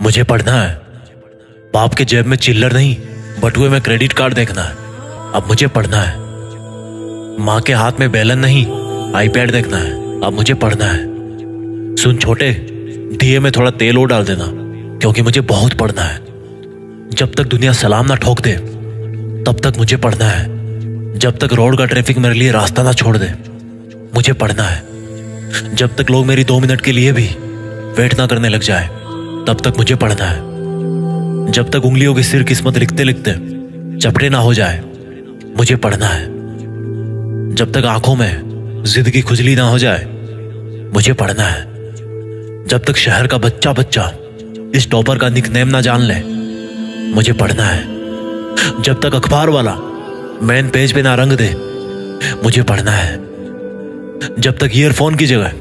मुझे पढ़ना है। बाप के जेब में चिल्लर नहीं, बटुए में क्रेडिट कार्ड देखना है। अब मुझे पढ़ना है। माँ के हाथ में बेलन नहीं, आईपैड देखना है। अब मुझे पढ़ना है। सुन छोटे, दिए में थोड़ा तेल और डाल देना, क्योंकि मुझे बहुत पढ़ना है। जब तक दुनिया सलाम ना ठोक दे तब तक मुझे पढ़ना है। जब तक रोड का ट्रैफिक मेरे लिए रास्ता ना छोड़ दे मुझे पढ़ना है। जब तक लोग मेरी 2 मिनट के लिए भी वेट ना करने लग जाए तब तक मुझे पढ़ना है। जब तक उंगलियों की सिर किस्मत लिखते लिखते चपटे ना हो जाए मुझे पढ़ना है। जब तक आंखों में जिद की खुजली ना हो जाए मुझे पढ़ना है। जब तक शहर का बच्चा बच्चा इस टॉपर का निकनेम ना जान ले मुझे पढ़ना है। जब तक अखबार वाला मेन पेज पे ना रंग दे मुझे पढ़ना है। जब तक ईयरफोन की जगह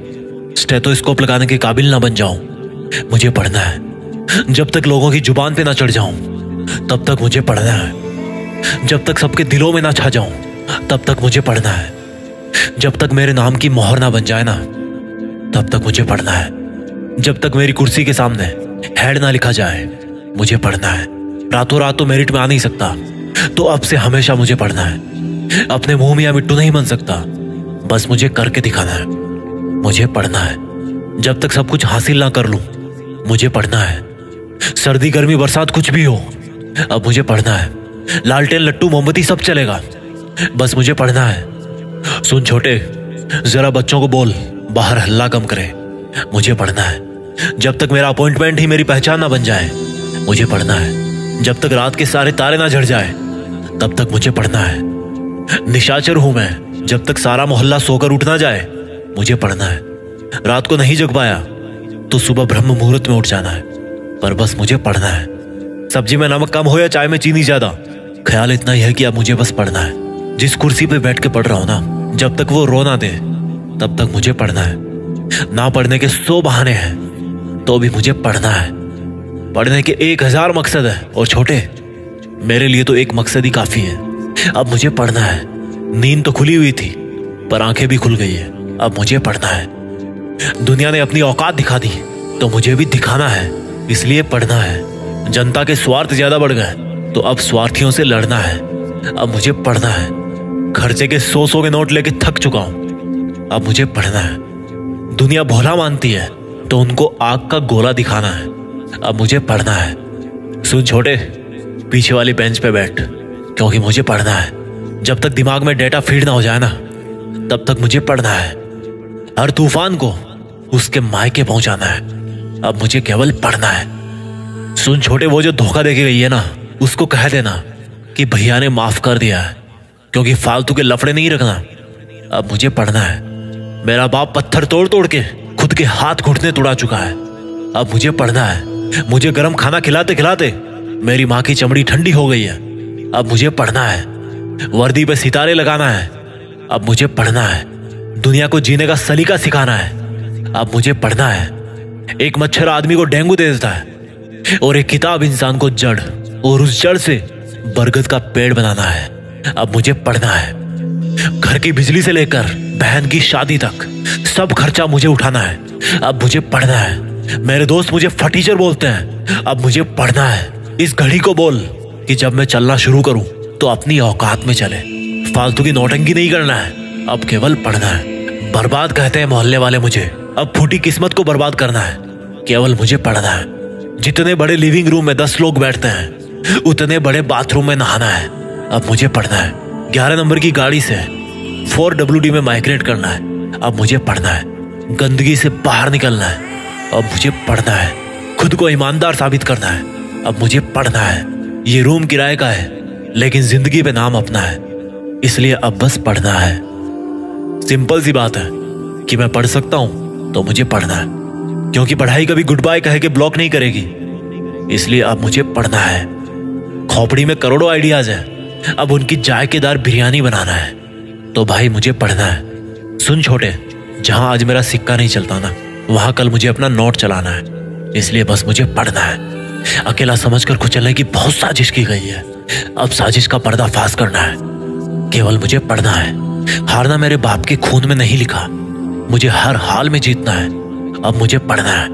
स्टेथोस्कोप लगाने के काबिल ना बन जाऊं मुझे पढ़ना है। जब तक लोगों की जुबान पे ना चढ़ जाऊं तब तक मुझे पढ़ना है। जब तक सबके दिलों में ना छा जाऊं तब तक मुझे पढ़ना है। जब तक मेरे नाम की मोहर ना बन जाए ना तब तक मुझे पढ़ना है। जब तक मेरी कुर्सी के सामने हेड ना लिखा जाए मुझे पढ़ना है। रातों रात तो मेरिट में आ नहीं सकता, तो अब से हमेशा मुझे पढ़ना है। अपने मुंह मियां मिट्टू नहीं बन सकता, बस मुझे करके दिखाना है। मुझे पढ़ना है। जब तक सब कुछ हासिल ना कर लूं मुझे पढ़ना है। सर्दी गर्मी बरसात कुछ भी हो अब मुझे पढ़ना है। लालटेन लट्टू मोमबत्ती सब चलेगा, बस मुझे पढ़ना है। सुन छोटे, जरा बच्चों को बोल बाहर हल्ला कम करे, मुझे पढ़ना है। जब तक मेरा अपॉइंटमेंट ही मेरी पहचान ना बन जाए मुझे पढ़ना है। जब तक रात के सारे तारे ना झड़ जाए तब तक मुझे पढ़ना है। निशाचर हूं मैं, जब तक सारा मोहल्ला सोकर उठ ना जाए मुझे पढ़ना है। रात को नहीं जग पाया तो सुबह ब्रह्म मुहूर्त में उठ जाना है, पर बस मुझे पढ़ना है। सब्जी में नमक कम हो या चाय में चीनी ज्यादा, ख्याल इतना ही है कि अब मुझे बस पढ़ना है। जिस कुर्सी पे बैठ के पढ़ रहा हूं ना, जब तक वो रो ना दे तब तक मुझे पढ़ना है। ना पढ़ने के 100 बहाने हैं तो भी मुझे पढ़ना है। पढ़ने के 1000 मकसद है, और छोटे मेरे लिए तो एक मकसद ही काफी है। अब मुझे पढ़ना है। नींद तो खुली हुई थी पर आंखें भी खुल गई है, अब मुझे पढ़ना है। दुनिया ने अपनी औकात दिखा दी तो मुझे भी दिखाना है, इसलिए पढ़ना है। जनता के स्वार्थ ज्यादा बढ़ गए तो अब स्वार्थियों से लड़ना है, अब मुझे पढ़ना है। खर्चे के 100 के नोट लेके थक चुका हूं, अब मुझे पढ़ना है। दुनिया भोला मानती है तो उनको आग का गोला दिखाना है, अब मुझे पढ़ना है। सुन छोटे, पीछे वाली बेंच पे बैठ, क्योंकि मुझे पढ़ना है। जब तक दिमाग में डेटा फीड ना हो जाए ना तब तक मुझे पढ़ना है। हर तूफान को उसके मायके पहुंचाना है, अब मुझे केवल पढ़ना है। सुन छोटे, वो जो धोखा देके गई है ना, उसको कह देना कि भैया ने माफ कर दिया है, क्योंकि फालतू के लफड़े नहीं रखना। अब मुझे पढ़ना है। मेरा बाप पत्थर तोड़ तोड़ के खुद के हाथ घुटने तोड़ा चुका है, अब मुझे पढ़ना है। मुझे गर्म खाना खिलाते खिलाते मेरी माँ की चमड़ी ठंडी हो गई है, अब मुझे पढ़ना है। वर्दी पे सितारे लगाना है, अब मुझे पढ़ना है। दुनिया को जीने का सलीका सिखाना है, अब मुझे पढ़ना है। एक मच्छर आदमी को डेंगू दे देता है और एक किताब इंसान को जड़, और उस जड़ से बरगद का पेड़ बनाना है, अब मुझे पढ़ना है। घर की बिजली से लेकर बहन की शादी तक सब खर्चा मुझे उठाना है, अब मुझे पढ़ना है। मेरे दोस्त मुझे फटीचर बोलते हैं, अब मुझे पढ़ना है। इस घड़ी को बोल कि जब मैं चलना शुरू करूं तो अपनी औकात में चले। फालतू की नौटंकी नहीं करना है, अब केवल पढ़ना है। बर्बाद कहते हैं मोहल्ले वाले मुझे, अब फूटी किस्मत को बर्बाद करना है, केवल मुझे पढ़ना है। जितने बड़े लिविंग रूम में 10 लोग बैठते हैं उतने बड़े बाथरूम में नहाना है, अब मुझे पढ़ना है। 11 नंबर की गाड़ी से 4WD में माइग्रेट करना है, अब मुझे पढ़ना है। गंदगी से बाहर निकलना है, अब मुझे पढ़ना है। खुद को ईमानदार साबित करना है, अब मुझे पढ़ना है। ये रूम किराए का है लेकिन जिंदगी पे नाम अपना है, इसलिए अब बस पढ़ना है। सिंपल सी बात है कि मैं पढ़ सकता हूं तो मुझे पढ़ना है, क्योंकि पढ़ाई कभी गुड बाय कह के ब्लॉक नहीं करेगी, इसलिए अब मुझे पढ़ना है। खोपड़ी में करोड़ों आइडियाज हैं, अब उनकी जायकेदार बिरयानी बनाना है, तो भाई मुझे पढ़ना है। सुन छोटे, जहां आज मेरा सिक्का नहीं चलता ना, वहां कल मुझे अपना नोट चलाना है, इसलिए बस मुझे पढ़ना है। अकेला समझकर कुचलने की बहुत साजिश की गई है, अब साजिश का पर्दाफाश करना है, केवल मुझे पढ़ना है। हारना मेरे बाप के खून में नहीं लिखा, मुझे हर हाल में जीतना है, अब मुझे पढ़ना है।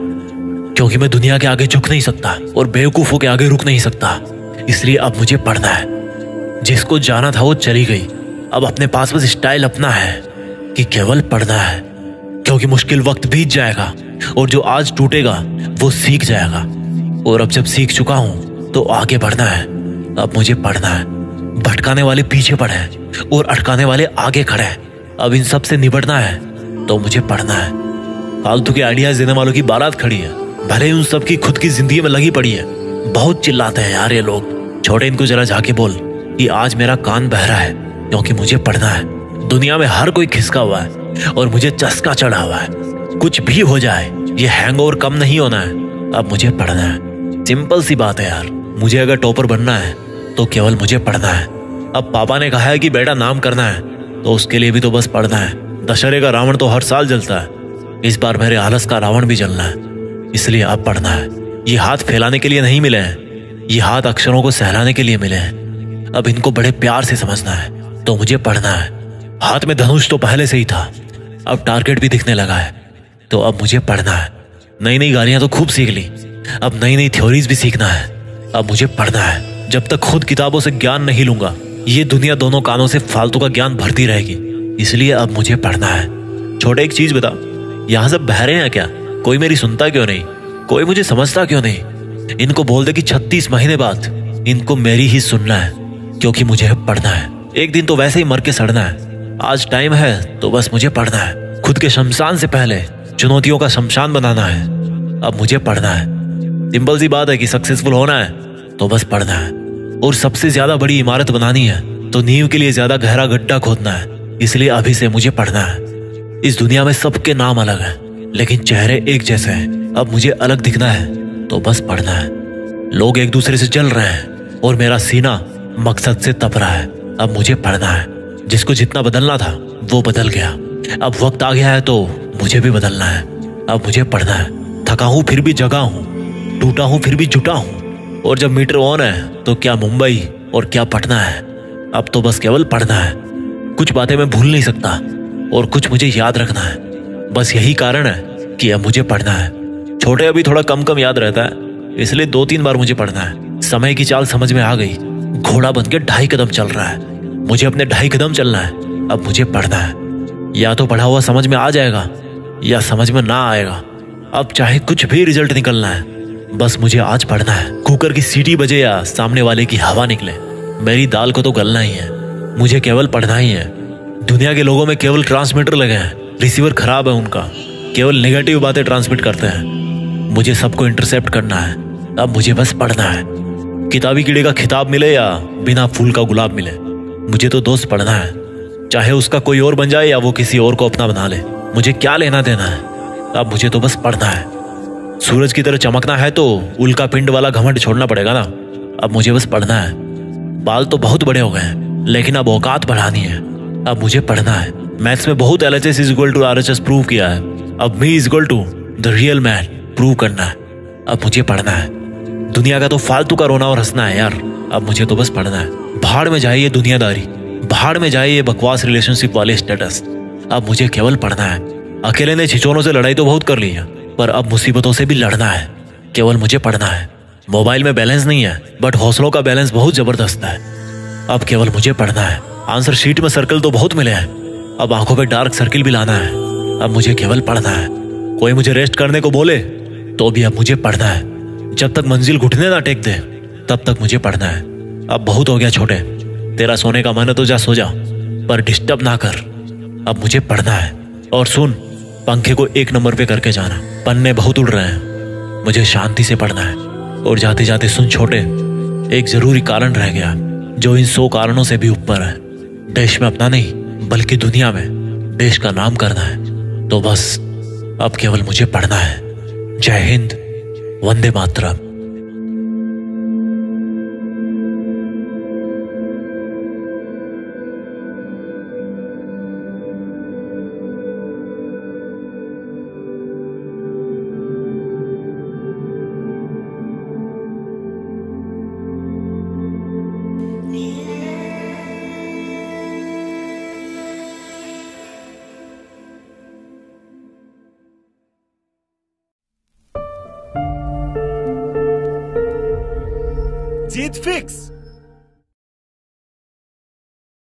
क्योंकि मैं दुनिया के आगे झुक नहीं सकता और बेवकूफों के आगे रुक नहीं सकता। इसलिए अब मुझे पढ़ना है। जिसको जाना था वो चली गई, अब अपने पास बस स्टाइल अपना है कि केवल पढ़ना है, क्योंकि मुश्किल वक्त बीत जाएगा और जो आज टूटेगा वो सीख जाएगा। और अब जब सीख चुका हूं तो आगे बढ़ना है। अब मुझे पढ़ना है। भटकाने वाले पीछे पड़े हैं और अटकाने वाले आगे खड़े हैं। अब इन सब से निपटना है तो मुझे पढ़ना है। फालतू के आइडियाज देने वालों की बारात खड़ी है, भले ही उन सब की खुद की जिंदगी में लगी पड़ी है। बहुत चिल्लाते हैं यार ये लोग। छोटे, इनको जरा जाके बोल कि आज मेरा कान बह रहा है क्योंकि मुझे पढ़ना है। दुनिया में हर कोई खिसका हुआ है और मुझे चस्का चढ़ा हुआ है। कुछ भी हो जाए ये हैंगओवर कम नहीं होना है। अब मुझे पढ़ना है। सिंपल सी बात है यार। मुझे अगर टॉपर बनना है तो केवल मुझे पढ़ना है। अब पापा ने कहा है कि बेटा नाम करना है तो उसके लिए भी तो बस पढ़ना है। दशहरे का रावण तो हर साल जलता है, इस बार मेरे आलस का रावण भी जलना है। इसलिए अब पढ़ना है। ये हाथ फैलाने के लिए नहीं मिले हैं, ये हाथ अक्षरों को सहलाने के लिए मिले हैं। अब इनको बड़े प्यार से समझना है तो मुझे पढ़ना है। हाथ में धनुष तो पहले से ही था, अब टारगेट भी दिखने लगा है तो अब मुझे पढ़ना है। नई नई गालियां तो खूब सीख ली, अब नई नई थ्योरीज भी सीखना है। अब मुझे पढ़ना है। जब तक खुद किताबों से ज्ञान नहीं लूंगा ये दुनिया दोनों कानों से फालतू का ज्ञान भरती रहेगी। इसलिए अब मुझे पढ़ना है। छोटे, एक चीज बता, यहाँ सब बहरे हैं क्या? कोई मेरी सुनता क्यों नहीं? कोई मुझे समझता क्यों नहीं? इनको बोल दे कि 36 महीने बाद इनको मेरी ही सुनना है, क्योंकि मुझे पढ़ना है। एक दिन तो वैसे ही मर के सड़ना है। आज टाइम है तो बस मुझे पढ़ना है। खुद के शमशान से पहले चुनौतियों का शमशान बनाना है। अब मुझे पढ़ना है। सिंपल सी बात है कि सक्सेसफुल होना है तो बस पढ़ना है। और सबसे ज्यादा बड़ी इमारत बनानी है तो नींव के लिए ज्यादा गहरा गड्ढा खोदना है। इसलिए अभी से मुझे पढ़ना है। इस दुनिया में सबके नाम अलग हैं, लेकिन चेहरे एक जैसे हैं। अब मुझे अलग दिखना है तो बस पढ़ना है। लोग एक दूसरे से जल रहे हैं और मेरा सीना मकसद से तप रहा है। अब मुझे पढ़ना है। जिसको जितना बदलना था वो बदल गया। अब वक्त आ गया है तो मुझे भी बदलना है। अब मुझे पढ़ना है। थका हूं फिर भी जगा हूं, टूटा हूं फिर भी जुटा हूं। और जब मीटर ऑन है तो क्या मुंबई और क्या पटना है। अब तो बस केवल पढ़ना है। कुछ बातें मैं भूल नहीं सकता और कुछ मुझे याद रखना है। बस यही कारण है कि अब मुझे पढ़ना है। छोटे, अभी थोड़ा कम कम याद रहता है, इसलिए 2-3 बार मुझे पढ़ना है। समय की चाल समझ में आ गई। घोड़ा बन के 2.5 कदम चल रहा है। मुझे अपने 2.5 कदम चलना है। अब मुझे पढ़ना है। या तो पढ़ा हुआ समझ में आ जाएगा या समझ में ना आएगा। अब चाहे कुछ भी रिजल्ट निकलना है, बस मुझे आज पढ़ना है। कुकर की सीटी बजे या सामने वाले की हवा निकले, मेरी दाल को तो गलना ही है। मुझे केवल पढ़ना ही है। दुनिया के लोगों में केवल ट्रांसमीटर लगे हैं, रिसीवर खराब है उनका, केवल नेगेटिव बातें ट्रांसमिट करते हैं। मुझे सबको इंटरसेप्ट करना है। अब मुझे बस पढ़ना है। किताबी कीड़े का खिताब मिले या बिना फूल का गुलाब मिले, मुझे तो दोस्त पढ़ना है। चाहे उसका कोई और बन जाए या वो किसी और को अपना बना ले, मुझे क्या लेना देना है। अब मुझे तो बस पढ़ना है। सूरज की तरह चमकना है तो उल्का पिंड वाला घमंड छोड़ना पड़ेगा ना। अब मुझे बस पढ़ना है। बाल तो बहुत बड़े हो गए हैं, लेकिन अब औकात बढ़ानी है। अब मुझे पढ़ना है। मैथ्स में बहुत LHS = RHS प्रूव किया है। अब मी = द रियल मैन प्रूव करना है। अब मुझे पढ़ना है। दुनिया का तो फालतू का रोना और हंसना है यार। अब मुझे तो बस पढ़ना है। भाड़ में जाए ये दुनियादारी, भाड़ में जाए ये बकवास रिलेशनशिप वाले स्टेटस। अब मुझे केवल पढ़ना है। अकेले ने छिछोरों से लड़ाई तो बहुत कर ली है, पर अब मुसीबतों से भी लड़ना है। केवल मुझे पढ़ना है। मोबाइल में बैलेंस नहीं है, बट हौसलों का बैलेंस बहुत जबरदस्त है। अब केवल मुझे पढ़ना है। आंसर शीट में सर्कल तो बहुत मिले हैं, अब आंखों पे डार्क सर्किल भी लाना है। अब मुझे केवल पढ़ना है। कोई मुझे रेस्ट करने को बोले तो भी अब मुझे पढ़ना है। जब तक मंजिल घुटने ना टेक दे तब तक मुझे पढ़ना है। अब बहुत हो गया छोटे, तेरा सोने का मन है तो जा सो जा, पर डिस्टर्ब ना कर। अब मुझे पढ़ना है। और सुन, पंखे को 1 नंबर पे करके जाना, पन्ने बहुत उड़ रहे हैं। मुझे शांति से पढ़ना है। और जाते जाते सुन छोटे, एक जरूरी कारण रह गया जो इन 100 कारणों से भी ऊपर है। देश में अपना नहीं बल्कि दुनिया में देश का नाम करना है। तो बस अब केवल मुझे पढ़ना है। जय हिंद, वंदे मातरम। जीत फिक्स।